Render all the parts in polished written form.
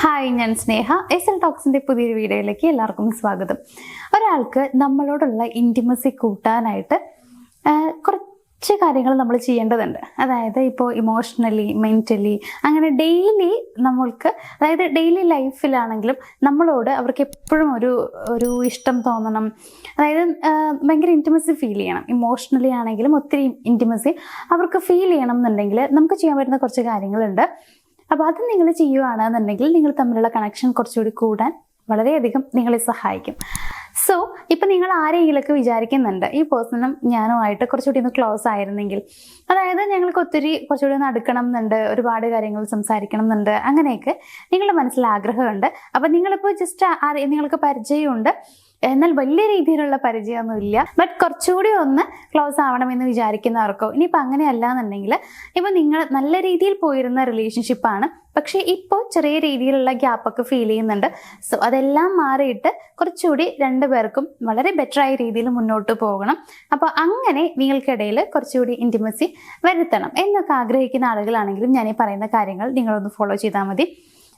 Hi, ഞാൻ സ്നേഹ. SL ടോക്സിൻ്റെ പുതിയൊരു വീഡിയോയിലേക്ക് എല്ലാവർക്കും സ്വാഗതം. ഒരാൾക്ക് നമ്മളോടുള്ള ഇൻറ്റിമസി കൂട്ടാനായിട്ട് കുറച്ച് കാര്യങ്ങൾ നമ്മൾ ചെയ്യേണ്ടതുണ്ട്. അതായത് ഇപ്പോൾ ഇമോഷണലി, മെൻ്റലി, അങ്ങനെ ഡെയിലി നമ്മൾക്ക്, അതായത് ഡെയിലി ലൈഫിലാണെങ്കിലും നമ്മളോട് അവർക്ക് എപ്പോഴും ഒരു ഇഷ്ടം തോന്നണം. അതായത് ഭയങ്കര ഇൻറ്റിമസി ഫീൽ ചെയ്യണം. ഇമോഷണലി ആണെങ്കിലും ഒത്തിരി ഇൻറ്റിമസി അവർക്ക് ഫീൽ ചെയ്യണം എന്നുണ്ടെങ്കിൽ നമുക്ക് ചെയ്യാൻ പറ്റുന്ന കുറച്ച് കാര്യങ്ങളുണ്ട്. അപ്പോൾ അത് നിങ്ങൾ ചെയ്യുകയാണെന്നുണ്ടെങ്കിൽ നിങ്ങൾ തമ്മിലുള്ള കണക്ഷൻ കുറച്ചുകൂടി കൂടാൻ വളരെയധികം നിങ്ങളെ സഹായിക്കും. സോ ഇപ്പം നിങ്ങൾ ആരെങ്കിലുമൊക്കെ വിചാരിക്കുന്നുണ്ട്, ഈ പേഴ്സണും ഞാനുമായിട്ട് കുറച്ചുകൂടി ഒന്ന് ക്ലോസ് ആയിരുന്നെങ്കിൽ, അതായത് ഞങ്ങൾക്ക് കുറച്ചുകൂടി ഒന്ന് അടുക്കണം എന്നുണ്ട്, ഒരുപാട് കാര്യങ്ങൾ സംസാരിക്കണം എന്നുണ്ട്, അങ്ങനെയൊക്കെ നിങ്ങളുടെ മനസ്സിൽ ആഗ്രഹമുണ്ട്. അപ്പം നിങ്ങളിപ്പോൾ ജസ്റ്റ് നിങ്ങൾക്ക് പരിചയമുണ്ട്, എന്നാൽ വലിയ രീതിയിലുള്ള പരിചയമൊന്നുമില്ല, ബട്ട് കുറച്ചുകൂടി ഒന്ന് ക്ലോസ് ആവണമെന്ന് വിചാരിക്കുന്നവർക്കോ, ഇനിയിപ്പോൾ അങ്ങനെയല്ല എന്നുണ്ടെങ്കിൽ, ഇപ്പോൾ നിങ്ങൾ നല്ല രീതിയിൽ പോയിരുന്ന റിലേഷൻഷിപ്പാണ്, പക്ഷേ ഇപ്പോൾ ചെറിയ രീതിയിലുള്ള ഗ്യാപ്പൊക്കെ ഫീൽ ചെയ്യുന്നുണ്ട്. സോ അതെല്ലാം മാറിയിട്ട് കുറച്ചുകൂടി രണ്ടുപേർക്കും വളരെ ബെറ്ററായ രീതിയിൽ മുന്നോട്ട് പോകണം. അപ്പോൾ അങ്ങനെ നിങ്ങൾക്കിടയിൽ കുറച്ചുകൂടി ഇൻറ്റിമസി വരുത്തണം എന്നൊക്കെ ആഗ്രഹിക്കുന്ന ആളുകളാണെങ്കിലും ഞാൻ ഈ പറയുന്ന കാര്യങ്ങൾ നിങ്ങളൊന്ന് ഫോളോ ചെയ്താൽ മതി.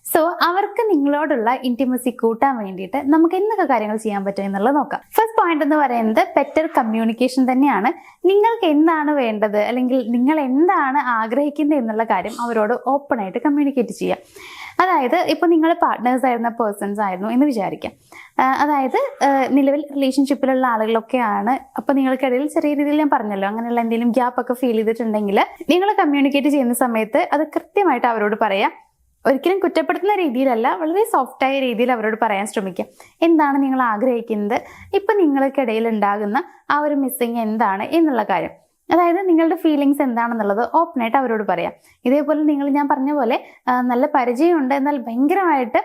സോ അവർക്ക് നിങ്ങളോടുള്ള ഇൻറ്റിമസി കൂട്ടാൻ വേണ്ടിയിട്ട് നമുക്ക് എന്തൊക്കെ കാര്യങ്ങൾ ചെയ്യാൻ പറ്റും എന്നുള്ളത് നോക്കാം. ഫസ്റ്റ് പോയിന്റ് എന്ന് പറയുന്നത് ബെറ്റർ കമ്മ്യൂണിക്കേഷൻ തന്നെയാണ്. നിങ്ങൾക്ക് എന്താണ് വേണ്ടത്, അല്ലെങ്കിൽ നിങ്ങൾ എന്താണ് ആഗ്രഹിക്കുന്നത് എന്നുള്ള കാര്യം അവരോട് ഓപ്പൺ ആയിട്ട് കമ്മ്യൂണിക്കേറ്റ് ചെയ്യാം. അതായത് ഇപ്പോൾ നിങ്ങൾ പാർട്ട്നേഴ്സ് ആയിരുന്ന പേഴ്സൺസ് ആയിരുന്നു എന്ന് വിചാരിക്കാം. അതായത് നിലവിൽ റിലേഷൻഷിപ്പിലുള്ള ആളുകളൊക്കെയാണ്. അപ്പോൾ നിങ്ങൾക്കിടയിൽ ചെറിയ രീതിയിൽ ഞാൻ പറഞ്ഞല്ലോ, അങ്ങനെയുള്ള എന്തെങ്കിലും ഗ്യാപ്പൊക്കെ ഫീൽ ചെയ്തിട്ടുണ്ടെങ്കിൽ നിങ്ങൾ കമ്മ്യൂണിക്കേറ്റ് ചെയ്യുന്ന സമയത്ത് അത് കൃത്യമായിട്ട് അവരോട് പറയാം. ഒരിക്കലും കുറ്റപ്പെടുത്തുന്ന രീതിയിലല്ല, വളരെ സോഫ്റ്റായ രീതിയിൽ അവരോട് പറയാൻ ശ്രമിക്കാം. എന്താണ് നിങ്ങൾ ആഗ്രഹിക്കുന്നത്, ഇപ്പം നിങ്ങൾക്കിടയിൽ ഉണ്ടാകുന്ന ആ ഒരു മിസ്സിങ് എന്താണ് എന്നുള്ള കാര്യം, അതായത് നിങ്ങളുടെ ഫീലിങ്സ് എന്താണെന്നുള്ളത് ഓപ്പണായിട്ട് അവരോട് പറയാം. ഇതേപോലെ ഞാൻ പറഞ്ഞ പോലെ നല്ല പരിചയമുണ്ട്, എന്നാൽ ഭയങ്കരമായിട്ട്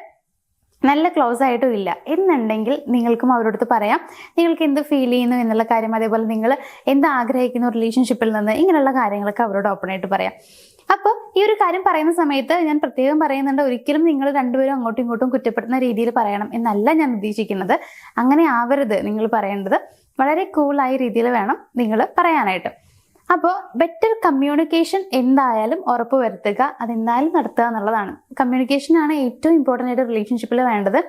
നല്ല ക്ലോസ് ആയിട്ടും ഇല്ല എന്നുണ്ടെങ്കിൽ നിങ്ങൾക്കും അവരോടത്ത് പറയാം നിങ്ങൾക്ക് എന്ത് ഫീൽ ചെയ്യുന്നു എന്നുള്ള കാര്യം, അതേപോലെ നിങ്ങൾ എന്ത് ആഗ്രഹിക്കുന്നു റിലേഷൻഷിപ്പിൽ നിന്ന്, ഇങ്ങനെയുള്ള കാര്യങ്ങളൊക്കെ അവരോട് ഓപ്പണായിട്ട് പറയാം. അപ്പോൾ ഈ ഒരു കാര്യം പറയുന്ന സമയത്ത് ഞാൻ പ്രത്യേകം പറയുന്നുണ്ട്, ഒരിക്കലും നിങ്ങൾ രണ്ടുപേരും അങ്ങോട്ടും ഇങ്ങോട്ടും കുറ്റപ്പെടുത്തുന്ന രീതിയിൽ പറയണം എന്നല്ല ഞാൻ ഉദ്ദേശിക്കുന്നത്. അങ്ങനെ ആവരുത് നിങ്ങൾ പറയേണ്ടത്. വളരെ കൂളായ രീതിയിൽ വേണം നിങ്ങൾ പറയാനായിട്ട്. അപ്പോൾ ബെറ്റർ കമ്മ്യൂണിക്കേഷൻ എന്തായാലും ഉറപ്പ് വരുത്തുക, അതെന്തായാലും നടത്തുക എന്നുള്ളതാണ്. കമ്മ്യൂണിക്കേഷനാണ് ഏറ്റവും ഇമ്പോർട്ടൻ്റ് ആയിട്ട് റിലേഷൻഷിപ്പിൽ വേണ്ടത്.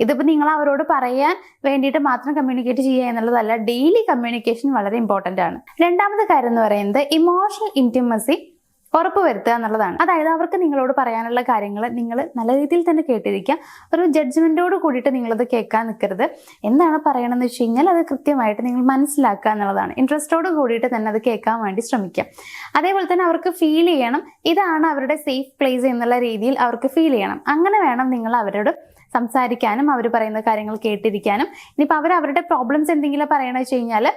ഇതിപ്പോൾ നിങ്ങൾ അവരോട് പറയാൻ വേണ്ടിയിട്ട് മാത്രം കമ്മ്യൂണിക്കേറ്റ് ചെയ്യുക എന്നുള്ളതല്ല, ഡെയിലി കമ്മ്യൂണിക്കേഷൻ വളരെ ഇമ്പോർട്ടൻ്റ് ആണ്. രണ്ടാമത്തെ കാര്യം എന്ന് പറയുന്നത് ഇമോഷണൽ ഇൻറ്റിമസി ഉറപ്പ് വരുത്തുക എന്നുള്ളതാണ്. അതായത് അവർക്ക് നിങ്ങളോട് പറയാനുള്ള കാര്യങ്ങൾ നിങ്ങൾ നല്ല രീതിയിൽ തന്നെ കേട്ടിരിക്കുക. ഒരു ജഡ്ജ്മെൻറ്റോട് കൂടിയിട്ട് നിങ്ങളത് കേൾക്കാൻ നിൽക്കരുത്. എന്താണ് പറയണമെന്ന് വെച്ച് കഴിഞ്ഞാൽ അത് കൃത്യമായിട്ട് നിങ്ങൾ മനസ്സിലാക്കുക എന്നുള്ളതാണ്. ഇൻട്രസ്റ്റോട് കൂടിയിട്ട് തന്നെ അത് കേൾക്കാൻ വേണ്ടി ശ്രമിക്കുക. അതേപോലെ തന്നെ അവർക്ക് ഫീൽ ചെയ്യണം ഇതാണ് അവരുടെ സേഫ് പ്ലേസ് എന്നുള്ള രീതിയിൽ അവർക്ക് ഫീൽ ചെയ്യണം. അങ്ങനെ വേണം നിങ്ങൾ അവരോട് സംസാരിക്കാനും അവർ പറയുന്ന കാര്യങ്ങൾ കേട്ടിരിക്കാനും. ഇനിയിപ്പോൾ അവരുടെ പ്രോബ്ലംസ് എന്തെങ്കിലും പറയണമെന്ന് വെച്ച് കഴിഞ്ഞാൽ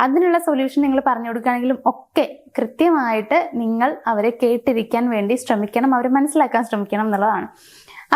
അതിനുള്ള സൊല്യൂഷൻ നിങ്ങൾ പറഞ്ഞു കൊടുക്കുകയാണെങ്കിലും ഒക്കെ കൃത്യമായിട്ട് നിങ്ങൾ അവരെ കേട്ടിരിക്കാൻ വേണ്ടി ശ്രമിക്കണം, അവരെ മനസ്സിലാക്കാൻ ശ്രമിക്കണം എന്നുള്ളതാണ്.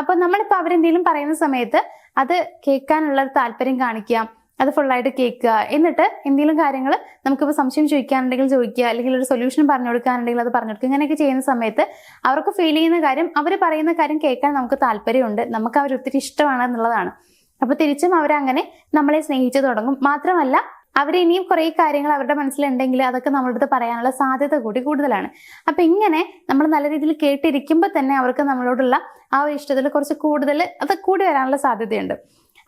അപ്പോൾ നമ്മളിപ്പോൾ അവരെന്തെങ്കിലും പറയുന്ന സമയത്ത് അത് കേൾക്കാനുള്ള താല്പര്യം കാണിക്കുക, അത് ഫുള്ളായിട്ട് കേൾക്കുക. എന്നിട്ട് എന്തെങ്കിലും കാര്യങ്ങൾ നമുക്കിപ്പോൾ സംശയം ചോദിക്കാനുണ്ടെങ്കിൽ ചോദിക്കുക, അല്ലെങ്കിൽ ഒരു സൊല്യൂഷൻ പറഞ്ഞു കൊടുക്കാനുണ്ടെങ്കിൽ അത് പറഞ്ഞു കൊടുക്കുക. ഇങ്ങനെയൊക്കെ ചെയ്യുന്ന സമയത്ത് അവർക്ക് ഫീൽ ചെയ്യുന്ന കാര്യം, അവർ പറയുന്ന കാര്യം കേൾക്കാൻ നമുക്ക് താല്പര്യമുണ്ട്, നമുക്ക് അവരൊത്തിരി ഇഷ്ടമാണ് എന്നുള്ളതാണ്. അപ്പോൾ തിരിച്ചും അവരങ്ങനെ നമ്മളെ സ്നേഹിച്ചു തുടങ്ങും. മാത്രമല്ല അവർ ഇനിയും കുറേ കാര്യങ്ങൾ അവരുടെ മനസ്സിലുണ്ടെങ്കിൽ അതൊക്കെ നമ്മളുടെ അടുത്ത് പറയാനുള്ള സാധ്യത കൂടി കൂടുതലാണ്. അപ്പം ഇങ്ങനെ നമ്മൾ നല്ല രീതിയിൽ കേട്ടിരിക്കുമ്പോൾ തന്നെ അവർക്ക് നമ്മളോടുള്ള ആ ഒരു ഇഷ്ടത്തിൽ കുറച്ച് കൂടുതൽ അത് കൂടി വരാനുള്ള സാധ്യതയുണ്ട്.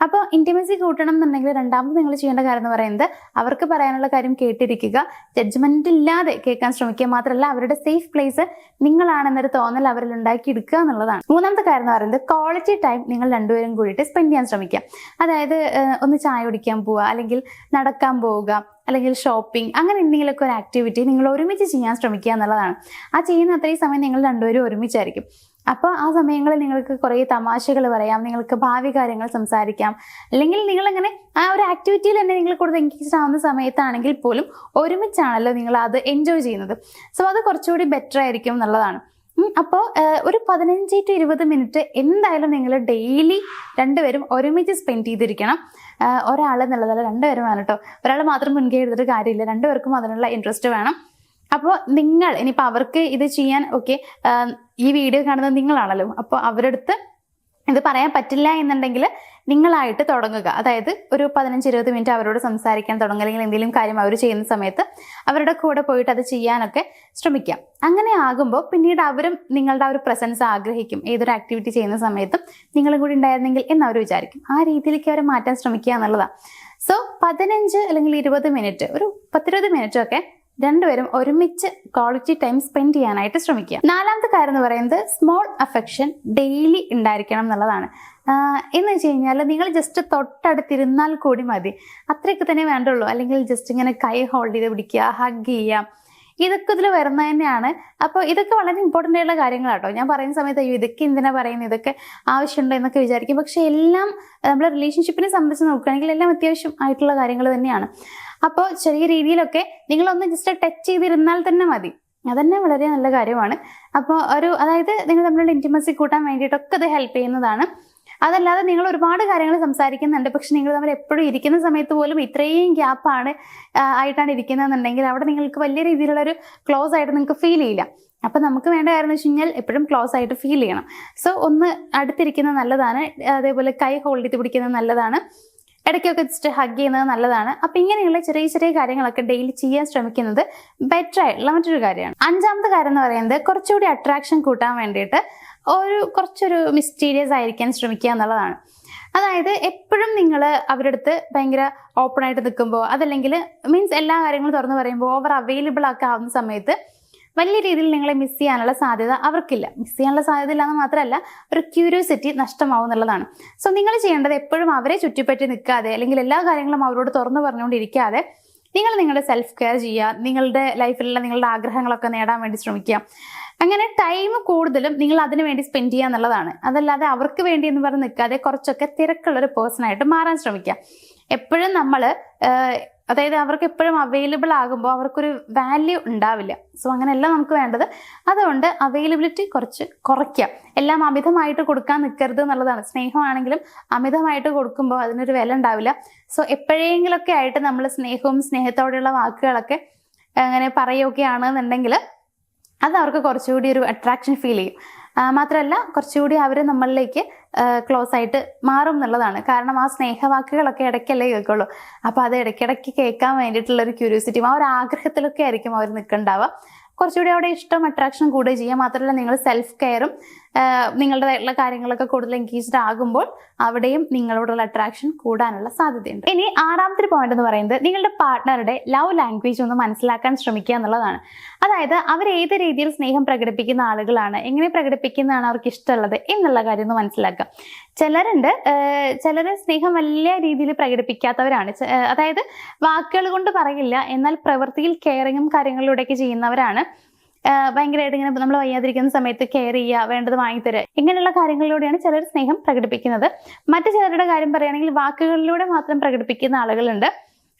അപ്പോൾ ഇൻറ്റിമസി കൂട്ടണം എന്നുണ്ടെങ്കിൽ രണ്ടാമത് നിങ്ങൾ ചെയ്യേണ്ട കാര്യം എന്ന് പറയുന്നത് അവർക്ക് പറയാനുള്ള കാര്യം കേട്ടിരിക്കുക, ജഡ്ജ്മെന്റ് ഇല്ലാതെ കേൾക്കാൻ ശ്രമിക്കുക. മാത്രമല്ല അവരുടെ സേഫ് പ്ലേസ് നിങ്ങളാണെന്നൊരു തോന്നൽ അവരിൽ ഉണ്ടാക്കിയെടുക്കുക എന്നുള്ളതാണ്. മൂന്നാമത്തെ കാര്യം എന്ന് പറയുന്നത് ക്വാളിറ്റി ടൈം നിങ്ങൾ രണ്ടുപേരും കൂടിയിട്ട് സ്പെൻഡ് ചെയ്യാൻ ശ്രമിക്കുക. അതായത് ഒന്ന് ചായ കുടിക്കാൻ പോവുക, അല്ലെങ്കിൽ നടക്കാൻ പോവുക, അല്ലെങ്കിൽ ഷോപ്പിംഗ്, അങ്ങനെ എന്തെങ്കിലുമൊക്കെ ഒരു ആക്ടിവിറ്റി നിങ്ങൾ ഒരുമിച്ച് ചെയ്യാൻ ശ്രമിക്കുക എന്നുള്ളതാണ്. ആ ചെയ്യുന്ന അത്രയും സമയം നിങ്ങൾ രണ്ടുപേരും ഒരുമിച്ചായിരിക്കും. അപ്പോൾ ആ സമയങ്ങളിൽ നിങ്ങൾക്ക് കുറേ തമാശകൾ പറയാം, നിങ്ങൾക്ക് ഭാവി കാര്യങ്ങൾ സംസാരിക്കാം, അല്ലെങ്കിൽ നിങ്ങളിങ്ങനെ ആ ഒരു ആക്ടിവിറ്റിയിൽ തന്നെ നിങ്ങൾ കൂടുതൽ എൻഗേജ്ഡ് ആവുന്ന സമയത്താണെങ്കിൽ പോലും ഒരുമിച്ചാണല്ലോ നിങ്ങൾ അത് എൻജോയ് ചെയ്യുന്നത്. സോ അത് കുറച്ചുകൂടി ബെറ്റർ ആയിരിക്കും എന്നുള്ളതാണ്. അപ്പോൾ ഒരു 15 to 20 മിനിറ്റ് എന്തായാലും നിങ്ങൾ ഡെയിലി രണ്ടുപേരും ഒരുമിച്ച് സ്പെൻഡ് ചെയ്തിരിക്കണം. ഒരാൾ എന്നുള്ളതല്ല, രണ്ടുപേരും വേണം കേട്ടോ. ഒരാൾ മാത്രം മുൻകൈ എടുത്തിട്ട് കാര്യമില്ല, രണ്ടുപേർക്കും അതിനുള്ള ഇൻട്രസ്റ്റ് വേണം. അപ്പോൾ നിങ്ങൾ ഇനിയിപ്പോൾ അവർക്ക് ഇത് ചെയ്യാൻ ഈ വീഡിയോ കാണുന്നത് നിങ്ങളാണല്ലോ. അപ്പോൾ അവരടുത്ത് ഇത് പറയാൻ പറ്റില്ല എന്നുണ്ടെങ്കിൽ നിങ്ങളായിട്ട് തുടങ്ങുക. അതായത് ഒരു 15-20 മിനിറ്റ് അവരോട് സംസാരിക്കാൻ തുടങ്ങുക, അല്ലെങ്കിൽ എന്തെങ്കിലും കാര്യം അവർ ചെയ്യുന്ന സമയത്ത് അവരുടെ കൂടെ പോയിട്ട് അത് ചെയ്യാനൊക്കെ ശ്രമിക്കാം. അങ്ങനെ ആകുമ്പോൾ പിന്നീട് അവരും നിങ്ങളുടെ ആ ഒരു പ്രസൻസ് ആഗ്രഹിക്കും. ഏതൊരു ആക്ടിവിറ്റി ചെയ്യുന്ന സമയത്തും നിങ്ങളും കൂടി ഉണ്ടായിരുന്നെങ്കിൽ എന്ന് അവർ വിചാരിക്കും. ആ രീതിയിലേക്ക് അവരെ മാറ്റാൻ ശ്രമിക്കുക എന്നുള്ളതാണ്. സോ 15 അല്ലെങ്കിൽ 20 മിനിറ്റ്, ഒരു 10-20 മിനിറ്റ് ഒക്കെ രണ്ടുപേരും ഒരുമിച്ച് ക്വാളിറ്റി ടൈം സ്പെൻഡ് ചെയ്യാനായിട്ട് ശ്രമിക്കുക. 4ാമത്തെ കാര്യം എന്ന് പറയുന്നത് സ്മോൾ അഫെക്ഷൻ ഡെയിലി ഉണ്ടായിരിക്കണം എന്നുള്ളതാണ്. എന്ന് വെച്ച് കഴിഞ്ഞാൽ നിങ്ങൾ ജസ്റ്റ് തൊട്ടടുത്തിരുന്നാൽ കൂടി മതി, അത്രയൊക്കെ തന്നെ വേണ്ടുള്ളൂ. അല്ലെങ്കിൽ ജസ്റ്റ് ഇങ്ങനെ കൈ ഹോൾഡ് ചെയ്ത് പിടിക്കുക, ഹഗ് ചെയ്യുക, ഇതൊക്കെ ഇതിൽ വരുന്നത് തന്നെയാണ്. അപ്പോൾ ഇതൊക്കെ വളരെ ഇമ്പോർട്ടൻ്റ് ആയിട്ടുള്ള കാര്യങ്ങളാട്ടോ. ഞാൻ പറയുന്ന സമയത്ത് അയ്യോ ഇതൊക്കെ എന്തിനാ പറയുന്നത്, ഇതൊക്കെ ആവശ്യമുണ്ടോ എന്നൊക്കെ വിചാരിക്കും. പക്ഷെ എല്ലാം നമ്മൾ റിലേഷൻഷിപ്പിനെ സംബന്ധിച്ച് നോക്കുകയാണെങ്കിൽ എല്ലാം അത്യാവശ്യം ആയിട്ടുള്ള കാര്യങ്ങൾ തന്നെയാണ്. അപ്പോൾ ചെറിയ രീതിയിലൊക്കെ നിങ്ങളൊന്ന് ജസ്റ്റ് ടച്ച് ചെയ്തിരുന്നാൽ തന്നെ മതി, അതന്നെ വളരെ നല്ല കാര്യമാണ്. അപ്പോൾ അതായത് നിങ്ങൾ തമ്മിലുള്ള ഇൻറ്റിമസി കൂട്ടാൻ വേണ്ടിയിട്ടൊക്കെ അത് ഹെൽപ്പ് ചെയ്യുന്നതാണ്. അതല്ലാതെ നിങ്ങൾ ഒരുപാട് കാര്യങ്ങൾ സംസാരിക്കുന്നുണ്ട്, പക്ഷെ നിങ്ങൾ തമ്മിൽ എപ്പോഴും ഇരിക്കുന്ന സമയത്ത് പോലും ഇത്രയും ഗ്യാപ്പാണ് ആയിട്ടാണ് ഇരിക്കുന്നതെന്നുണ്ടെങ്കിൽ അവിടെ നിങ്ങൾക്ക് വലിയ രീതിയിലുള്ളൊരു ക്ലോസ് ആയിട്ട് നിങ്ങൾക്ക് ഫീൽ ചെയ്യില്ല. അപ്പം നമുക്ക് വേണ്ട കാര്യം എന്ന് വെച്ച് കഴിഞ്ഞാൽ എപ്പോഴും ക്ലോസ് ആയിട്ട് ഫീൽ ചെയ്യണം. സോ ഒന്ന് അടുത്തിരിക്കുന്നത് നല്ലതാണ്, അതേപോലെ കൈ ഹോൾഡ് ചെയ്ത് പിടിക്കുന്നത് നല്ലതാണ്, ഇടയ്ക്കൊക്കെ ജസ്റ്റ് ഹഗ് ചെയ്യുന്നത് നല്ലതാണ്. അപ്പം ഇങ്ങനെയുള്ള ചെറിയ ചെറിയ കാര്യങ്ങളൊക്കെ ഡെയിലി ചെയ്യാൻ ശ്രമിക്കുന്നത് ബെറ്റർ ആയിട്ടുള്ള മറ്റൊരു കാര്യമാണ്. 5ാമത്തെ കാര്യം എന്ന് പറയുന്നത് കുറച്ചുകൂടി അട്രാക്ഷൻ കൂട്ടാൻ വേണ്ടിയിട്ട് കുറച്ചൊരു മിസ്റ്റീരിയസ് ആയിരിക്കാൻ ശ്രമിക്കുക എന്നുള്ളതാണ്. അതായത് എപ്പോഴും നിങ്ങൾ അവരുടെ അടുത്ത് ഭയങ്കര ഓപ്പൺ ആയിട്ട് നിൽക്കുമ്പോൾ, അതല്ലെങ്കിൽ മീൻസ് എല്ലാ കാര്യങ്ങളും തുറന്നു പറയുമ്പോൾ ഓവർ അവൈലബിൾ ഒക്കെ ആവുന്ന സമയത്ത് വലിയ രീതിയിൽ നിങ്ങളെ മിസ് ചെയ്യാനുള്ള സാധ്യത അവർക്കില്ല. മിസ് ചെയ്യാനുള്ള സാധ്യത ഇല്ലാന്ന് മാത്രമല്ല, ഒരു ക്യൂരിയോസിറ്റി നഷ്ടമാവും എന്നുള്ളതാണ്. സോ നിങ്ങൾ ചെയ്യേണ്ടത് എപ്പോഴും അവരെ ചുറ്റിപ്പറ്റി നിൽക്കാതെ, അല്ലെങ്കിൽ എല്ലാ കാര്യങ്ങളും അവരോട് തുറന്നു പറഞ്ഞുകൊണ്ടിരിക്കാതെ നിങ്ങൾ നിങ്ങളുടെ സെൽഫ് കെയർ ചെയ്യുക, നിങ്ങളുടെ ലൈഫിലുള്ള നിങ്ങളുടെ ആഗ്രഹങ്ങളൊക്കെ നേടാൻ വേണ്ടി ശ്രമിക്കുക. അങ്ങനെ ടൈം കൂടുതലും നിങ്ങൾ അതിനു വേണ്ടി സ്പെൻഡ് ചെയ്യുക എന്നുള്ളതാണ്. അതല്ലാതെ അവർക്ക് വേണ്ടി എന്ന് പറഞ്ഞ് നിൽക്കാതെ കുറച്ചൊക്കെ തിരക്കുള്ളൊരു പേഴ്സണായിട്ട് മാറാൻ ശ്രമിക്കുക. എപ്പോഴും നമ്മൾ അതായത് അവർക്ക് എപ്പോഴും അവൈലബിൾ ആകുമ്പോൾ അവർക്കൊരു വാല്യൂ ഉണ്ടാവില്ല. സോ അങ്ങനെയല്ല നമുക്ക് വേണ്ടത്. അതുകൊണ്ട് അവൈലബിലിറ്റി കുറച്ച് കുറയ്ക്കാം. എല്ലാം അമിതമായിട്ട് കൊടുക്കാൻ നിൽക്കരുത് എന്നുള്ളതാണ്. സ്നേഹമാണെങ്കിലും അമിതമായിട്ട് കൊടുക്കുമ്പോൾ അതിനൊരു വില ഉണ്ടാവില്ല. സോ എപ്പോഴെങ്കിലൊക്കെ ആയിട്ട് നമ്മൾ സ്നേഹത്തോടെയുള്ള വാക്കുകളൊക്കെ അങ്ങനെ പറയുകയാണെന്നുണ്ടെങ്കിൽ അത് അവർക്ക് കുറച്ചുകൂടി ഒരു അട്രാക്ഷൻ ഫീൽ ചെയ്യും. മാത്രമല്ല കുറച്ചുകൂടി അവർ നമ്മളിലേക്ക് ക്ലോസ് ആയിട്ട് മാറും എന്നുള്ളതാണ്. കാരണം ആ സ്നേഹവാക്കുകളൊക്കെ ഇടയ്ക്കല്ലേ കേൾക്കുള്ളൂ. അപ്പോൾ അത് ഇടയ്ക്കിടയ്ക്ക് കേൾക്കാൻ വേണ്ടിയിട്ടുള്ളൊരു ക്യൂരിയോസിറ്റിയും ആ ഒരു ആഗ്രഹത്തിലൊക്കെ ആയിരിക്കും അവർ നിൽക്കുന്നുണ്ടാവുക. കുറച്ചുകൂടി അവിടെ ഇഷ്ടം അട്രാക്ഷൻ കൂടുകയും ചെയ്യുക. മാത്രമല്ല നിങ്ങൾ സെൽഫ് കെയറും നിങ്ങളുടേതായിട്ടുള്ള കാര്യങ്ങളൊക്കെ കൂടുതൽ എൻഗേജ്ഡ് ആകുമ്പോൾ അവിടെയും നിങ്ങളോടുള്ള അട്രാക്ഷൻ കൂടാനുള്ള സാധ്യതയുണ്ട്. ഇനി 6ാമത്തെ പോയിന്റ് എന്ന് പറയുന്നത് നിങ്ങളുടെ പാർട്ട്ണറുടെ ലവ് ലാംഗ്വേജ് ഒന്ന് മനസ്സിലാക്കാൻ ശ്രമിക്കുക എന്നുള്ളതാണ്. അതായത് അവർ ഏത് രീതിയിൽ സ്നേഹം പ്രകടിപ്പിക്കുന്ന ആളുകളാണ്, എങ്ങനെ പ്രകടിപ്പിക്കുന്നതാണ് അവർക്ക് ഇഷ്ടമുള്ളത് എന്നുള്ള കാര്യം ഒന്ന് മനസ്സിലാക്കുക. ചിലര് സ്നേഹം വലിയ രീതിയിൽ പ്രകടിപ്പിക്കാത്തവരാണ്. അതായത് വാക്കുകൾ കൊണ്ട് പറയില്ല, എന്നാൽ പ്രവൃത്തിയിൽ കെയറിങ്ങും കാര്യങ്ങളിലൂടെയൊക്കെ ചെയ്യുന്നവരാണ്. ഭയങ്കരമായിട്ട് ഇങ്ങനെ നമ്മൾ വയ്യാതിരിക്കുന്ന സമയത്ത് കെയർ ചെയ്യുക, വേണ്ടത് വാങ്ങിത്തരിക, ഇങ്ങനെയുള്ള കാര്യങ്ങളിലൂടെയാണ് ചിലർ സ്നേഹം പ്രകടിപ്പിക്കുന്നത്. മറ്റു ചിലരുടെ കാര്യം പറയുകയാണെങ്കിൽ വാക്കുകളിലൂടെ മാത്രം പ്രകടിപ്പിക്കുന്ന ആളുകളുണ്ട്.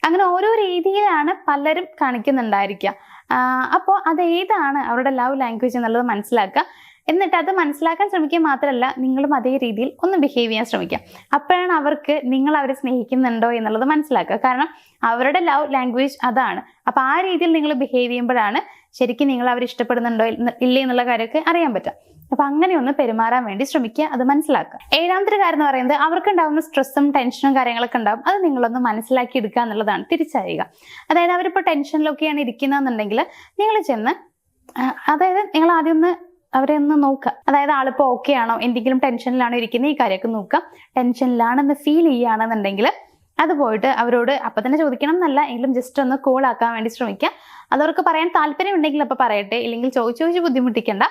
അങ്ങനെ ഓരോ രീതിയിലാണ് പലരും കാണിക്കുന്നുണ്ടായിരിക്കുക. അപ്പോൾ അത് ഏതാണ് അവരുടെ ലവ് ലാംഗ്വേജ് എന്നുള്ളത് മനസ്സിലാക്കുക. എന്നിട്ട് അത് മനസ്സിലാക്കാൻ ശ്രമിക്കുക. മാത്രമല്ല നിങ്ങളും അതേ രീതിയിൽ ഒന്ന് ബിഹേവ് ചെയ്യാൻ ശ്രമിക്കുക. അപ്പോഴാണ് അവർക്ക് നിങ്ങൾ അവരെ സ്നേഹിക്കുന്നുണ്ടോ എന്നുള്ളത് മനസ്സിലാക്കുക. കാരണം അവരുടെ ലവ് ലാംഗ്വേജ് അതാണ്. അപ്പോൾ ആ രീതിയിൽ നിങ്ങൾ ബിഹേവ് ചെയ്യുമ്പോഴാണ് ശരിക്കും നിങ്ങൾ അവർ ഇഷ്ടപ്പെടുന്നുണ്ടോ ഇല്ലേ എന്നുള്ള കാര്യമൊക്കെ അറിയാൻ പറ്റുക. അപ്പൊ അങ്ങനെ ഒന്ന് പെരുമാറാൻ വേണ്ടി ശ്രമിക്കുക, അത് മനസ്സിലാക്കുക. 7ാമത്തെ കാര്യം എന്ന് പറയുന്നത് അവർക്കുണ്ടാകുന്ന സ്ട്രെസ്സും ടെൻഷനും കാര്യങ്ങളൊക്കെ ഉണ്ടാകും. അത് നിങ്ങളൊന്ന് മനസ്സിലാക്കി എടുക്കുക എന്നുള്ളതാണ്, തിരിച്ചറിയുക. അതായത് അവരിപ്പോൾ ടെൻഷനിലൊക്കെയാണ് ഇരിക്കുന്നതെന്നുണ്ടെങ്കിൽ നിങ്ങൾ ചെന്ന് അതായത് നിങ്ങൾ ആദ്യം ഒന്ന് അവരെ ഒന്ന് നോക്കുക. അതായത് ആളിപ്പോൾ ഓക്കെ ആണോ, എന്തെങ്കിലും ടെൻഷനിലാണോ ഇരിക്കുന്നത്, ഈ കാര്യമൊക്കെ നോക്കുക. ടെൻഷനിലാണെന്ന് ഫീൽ ചെയ്യുകയാണെന്നുണ്ടെങ്കിൽ അത് പോയിട്ട് അവരോട് അപ്പം തന്നെ ചോദിക്കണം എന്നല്ല, എങ്കിലും ജസ്റ്റ് ഒന്ന് കൂൾ ആക്കാൻ വേണ്ടി ശ്രമിക്കുക. അതവർക്ക് പറയാൻ താല്പര്യം ഉണ്ടെങ്കിൽ അപ്പോൾ പറയട്ടെ, ഇല്ലെങ്കിൽ ചോദിച്ച് ബുദ്ധിമുട്ടിക്കണ്ട.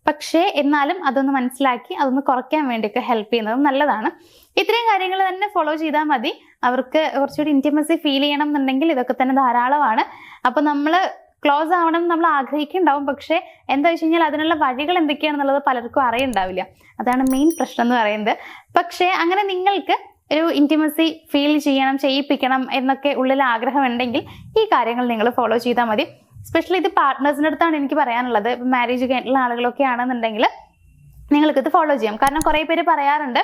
പക്ഷേ എന്നാലും അതൊന്ന് മനസ്സിലാക്കി അതൊന്ന് കുറയ്ക്കാൻ വേണ്ടിയൊക്കെ ഹെൽപ്പ് ചെയ്യുന്നതും നല്ലതാണ്. ഇത്രയും കാര്യങ്ങൾ തന്നെ ഫോളോ ചെയ്താൽ മതി. അവർക്ക് കുറച്ചുകൂടി ഇൻറ്റിമസി ഫീൽ ചെയ്യണം എന്നുണ്ടെങ്കിൽ ഇതൊക്കെ തന്നെ ധാരാളമാണ്. അപ്പോൾ നമ്മൾ ക്ലോസ് ആവണം നമ്മൾ ആഗ്രഹിക്കുന്നുണ്ടാവും. പക്ഷേ എന്താ വെച്ച് കഴിഞ്ഞാൽ അതിനുള്ള വഴികൾ എന്തൊക്കെയാണെന്നുള്ളത് പലർക്കും അറിയുണ്ടാവില്ല. അതാണ് മെയിൻ പ്രശ്നം എന്ന് പറയുന്നത്. പക്ഷേ അങ്ങനെ നിങ്ങൾക്ക് ഒരു ഇൻറ്റിമസി ഫീൽ ചെയ്യിപ്പിക്കണം എന്നൊക്കെ ഉള്ളിൽ ആഗ്രഹം ഉണ്ടെങ്കിൽ ഈ കാര്യങ്ങൾ നിങ്ങൾ ഫോളോ ചെയ്താൽ മതി. സ്പെഷ്യലി ഇത് പാർട്ട്നേഴ്സിൻ്റെ അടുത്താണ് എനിക്ക് പറയാനുള്ളത്. മാരേജ് കഴിഞ്ഞിട്ടുള്ള ആളുകളൊക്കെ ആണെന്നുണ്ടെങ്കിൽ നിങ്ങൾക്കിത് ഫോളോ ചെയ്യാം. കാരണം കുറേ പേര് പറയാറുണ്ട്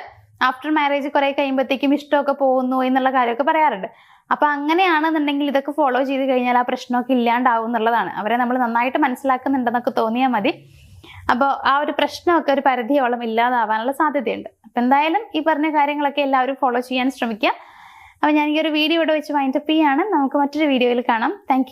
ആഫ്റ്റർ മാരേജ് കുറെ കഴിയുമ്പോഴത്തേക്കും ഇഷ്ടമൊക്കെ പോകുന്നു എന്നുള്ള കാര്യമൊക്കെ പറയാറുണ്ട്. അപ്പൊ അങ്ങനെയാണെന്നുണ്ടെങ്കിൽ ഇതൊക്കെ ഫോളോ ചെയ്ത് കഴിഞ്ഞാൽ ആ പ്രശ്നമൊക്കെ ഇല്ലാണ്ടാവും എന്നുള്ളതാണ്. അവരെ നമ്മൾ നന്നായിട്ട് മനസ്സിലാക്കുന്നുണ്ടെന്നൊക്കെ തോന്നിയാൽ മതി. അപ്പോൾ ആ ഒരു പ്രശ്നമൊക്കെ ഒരു പരിധിയോളം ഇല്ലാതാവാനുള്ള സാധ്യതയുണ്ട്. അപ്പം എന്തായാലും ഈ പറഞ്ഞ കാര്യങ്ങളൊക്കെ എല്ലാവരും ഫോളോ ചെയ്യാൻ ശ്രമിക്കുക. അപ്പോൾ ഞാൻ ഈ ഒരു വീഡിയോ ഇവിടെ വെച്ച് വൈൻഡപ്പ് ചെയ്യാണ്. നമുക്ക് മറ്റൊരു വീഡിയോയിൽ കാണാം. താങ്ക്